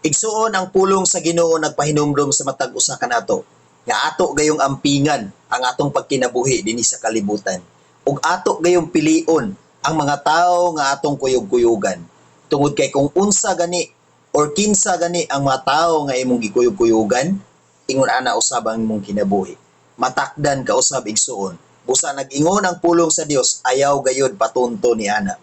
Igsuon ang pulong sa Ginoo nagpahinumdom sa matag usa kanato nga ato gayong ampingan ang atong pagkinabuhi dinhi sa kalibutan ug ato gayong pilion ang mga tawo nga atong kuyog-kuyogan tungod kay kung unsa gani or kinsa gani ang mga tawo nga imong gikuyog-kuyogan ingon ana usab ang imong kinabuhi matakdan ka usab igsuon busa nag-ingon ang pulong sa Dios ayaw gayud patunto ni ana.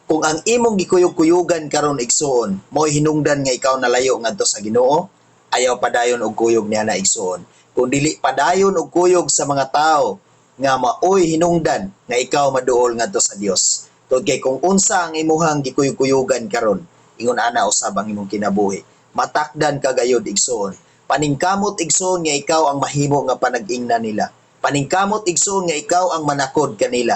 Kung ang imong gikuyog-kuyogan karon igsuon, mo'y hinungdan nga ikaw nalayo ngadto sa Ginoo, ayaw padayon og kuyog niya na igsuon. Kung dili padayon og kuyog sa mga tawo nga maoy hinungdan nga ikaw maduol ngadto sa Dios. Tungod kay kung unsa ang imuhang gikuyog-kuyogan karon, ingon ana usab ang imong kinabuhi. Matakdan ka gayud igsuon. Paningkamot igsuon nga ikaw ang mahimo nga panag-ingna nila. Paningkamot igsuon nga ikaw ang manakod kanila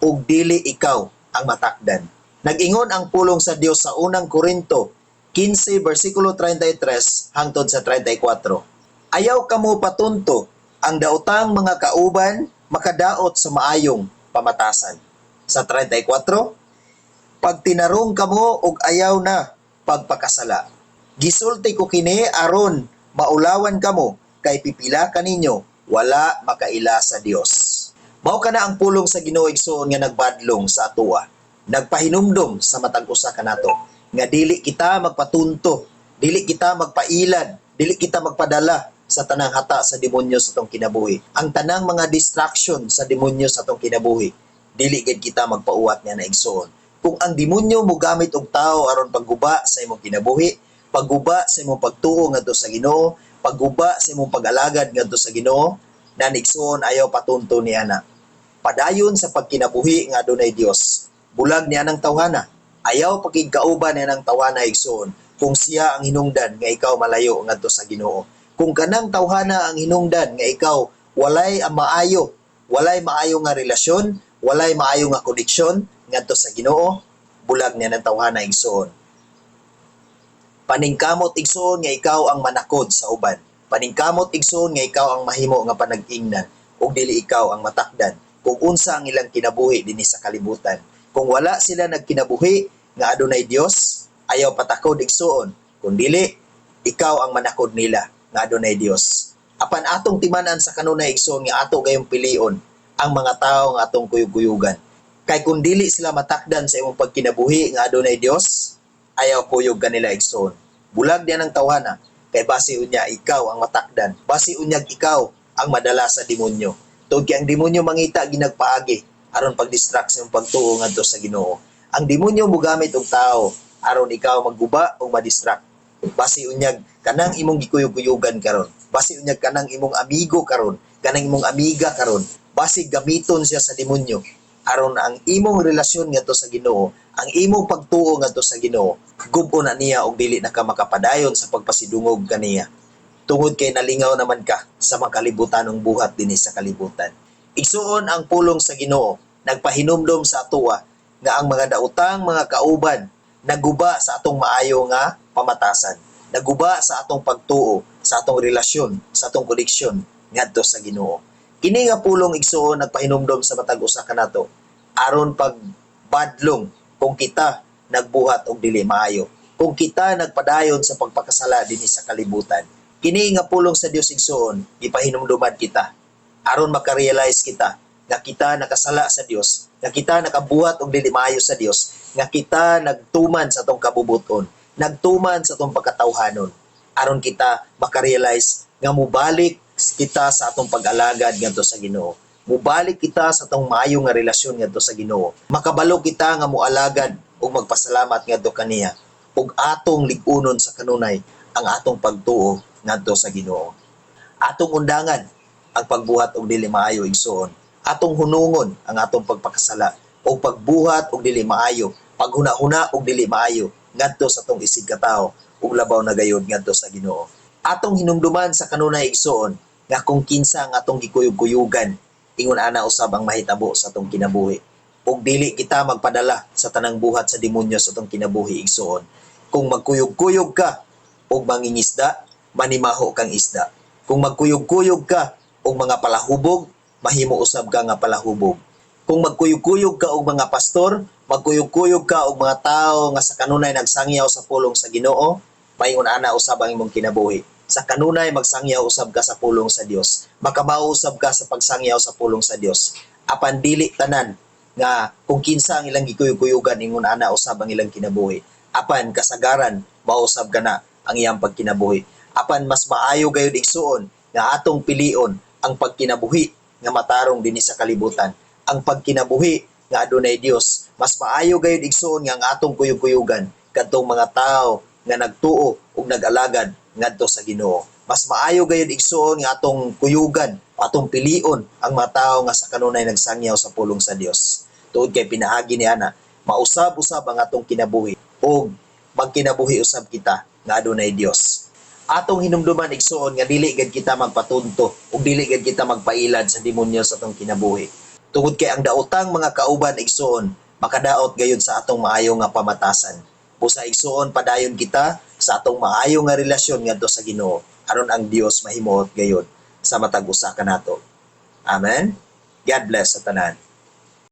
ug dili ikaw ang matakdan. Nag-ingon ang pulong sa Dios sa unang Korinto 15 versikulo 33 hangtod sa 34. Ayaw kamo patunto ang daotang mga kauban makadaot sa maayong pamatasan. Sa 34, pag tinarong kamo og ayaw na pagpakasala. Gisulti ko kini aron maulawan kamo kay pipila kaninyo wala makaila sa Dios. Mao kana ang pulong sa Ginoo igsoon nga nagbadlong sa atoa. Nagpahinumdom sa matag usa kanato nga dili kita magpatunto, dili kita magpailad, dili kita magpadala sa tanang hata sa demonyo sa tong kinabuhi. Ang tanang mga distraction sa demonyo sa tong kinabuhi, dili gid kita magpauwat nga na igsoon. Kung ang demonyo mo gamit og tao aron pagguba sa imong kinabuhi, pagguba sa imong pagtuo ngadto sa Ginoo, pagguba sa imong pag-alagad ngadto sa Ginoo, nanigsoon ayaw patunto ni ana. Padayon sa pagkinabuhi nga adunay Dios. Bulag niya ng tawhana. Ayaw pakigkauban niya ng tawhana igsoon kung siya ang hinungdan nga ikaw malayo ngadto sa Ginoo. Kung kanang tawhana ang hinungdan nga ikaw walay ang maayo nga relasyon, walay maayo nga koneksyon ngadto sa Ginoo, bulag niya ng tawhana igsoon. Paningkamot igsoon nga ikaw ang manakod sa uban. Paningkamot igsoon nga ikaw ang mahimo nga panag-ingnan ug dili ikaw ang matakdan kung unsa ang ilang kinabuhi dinhi sa kalibutan. Kung wala sila nagkinabuhi nga adunay Dios, ayaw patakod igsuon. Kung dili, ikaw ang manakod nila nga adunay Dios. Apan atong timanan sa kanunay igsuon nga ato gayong pilion ang mga tawo nga atong kuyog-kuyugan. Kay kung dili sila matakdan sa imong pagkinabuhi nga adunay Dios, ayaw kuyog kanila igsuon. Bulag diyan ang tawhana kay basi unya ikaw ang matakdan. Basi unyag ikaw ang madala sa demonyo. Tungod kay ang demonyo mangita ginagpaagi aron pag-distract sa imong pagtuo ngadto sa Ginoo. Ang demonyo mogamit og tao aron ikaw magguba o ma-distract. Basi unyag kanang imong gikuyog-kuyugan karon. Basi unyag kanang imong amigo karon, kanang imong amiga karon. Basi gamiton siya sa demonyo aron ang imong relasyon ngadto sa Ginoo, ang imong pagtuo ngadto sa Ginoo, gub-o na niya og dili na ka makapadayon sa pagpasidungog kaniya. Tungod kay nalingaw naman ka sa makalibutanong buhat dinhi sa kalibutan. Igsuon ang pulong sa Ginoo, nagpahinumdom sa atoa nga ang mga daotang mga kauban naguba sa atong maayo nga pamatasan. Naguba sa atong pagtuo, sa atong relasyon, sa atong koneksyon ngadto sa Ginoo. Kini nga pulong igsuon nagpahinumdom sa matag usa kanato aron pagbadlong kung kita nagbuhat og dili maayo. Kung kita nagpadayon sa pagpakasala dinhi sa kalibutan. Kini nga pulong sa Dios igsuon, ipahinumduman kita aron makarealize kita nga kita nakasala sa Dios, nga kita nakabuhat og dili maayo sa Dios, nga kita nagtuman sa atong kabubuton, nagtuman sa atong pagkatawhanon, aron kita makarealize nga mubalik kita sa atong pag-alagad ngadto sa Ginoo. Mubalik kita sa atong maayo nga relasyon ngadto sa Ginoo. Makabalo kita nga moalagad ug magpasalamat ngadto kaniya ug atong lig-unon sa kanunay ang atong pagtuo ngadto sa Ginoo. Atong undangan ang pagbuhat og dili maayo igsuon. Atong hunungon ang atong pagpakasala o pagbuhat og dili maayo, paghuna-huna og dili maayo ngadto sa atong isig katawo ug labaw na gayud ngadto sa Ginoo. Atong hinumduman sa kanunay igsuon nga kung kinsa ang atong gikuyog-kuyugan, ingon ana usab ang mahitabo sa atong kinabuhi. Ug dili kita magpadala sa tanang buhat sa demonyo sa atong kinabuhi igsuon. Kung magkuyog-kuyog ka og mangingisda, manimaho kang isda. Kung magkuyog-kuyog ka og mga palahubog, mahimo usab ka nga palahubog. Kung magkuyog-kuyog ka og mga pastor, magkuyog-kuyog ka og mga tao nga sa kanunay nagsangyaw sa pulong sa Ginoo, Mayon ana usab ang imong kinabuhi. Sa kanunay magsangyaw usab ka sa pulong sa Dios. Makabao usab ka sa pagsangyaw sa pulong sa Dios. Apan dili tanan nga kung kinsa ang ilang gikuyog-kuyugan ingon ana usab ang ilang kinabuhi. Apan kasagaran mausab kana ang iyang pagkinabuhi. Apan mas maayo gayud igsuon nga atong pilion ang pagkinabuhi nga matarong dinhi sa kalibutan. Ang pagkinabuhi nga adunay Dios. Mas maayo gayud igsuon nga ang atong kuyog-kuyugan kadtong mga tao nga nagtuo ug nag-alagad ngadto sa Ginoo. Mas maayo gayud igsuon nga atong kuyugan, atong pilion ang mga tao nga sa kanunay nagsangyaw sa pulong sa Dios. Tuod kay pinaagi ni ana, mausab-usab ang atong kinabuhi ug magkinabuhi usab kita nga adunay Dios. Atong hinumduman igsuon nga dili gid kita magpatunto ug dili gid kita magpailad sa demonyo sa atong kinabuhi. Tungod kay ang daotang mga kauban igsuon makadaot gayud sa atong maayo nga pamatasan. Busa igsuon padayon kita sa atong maayo nga relasyon ngadto sa Ginoo aron ang Dios mahimuot gayud sa matag usa kanato. Amen. God bless sa tanan.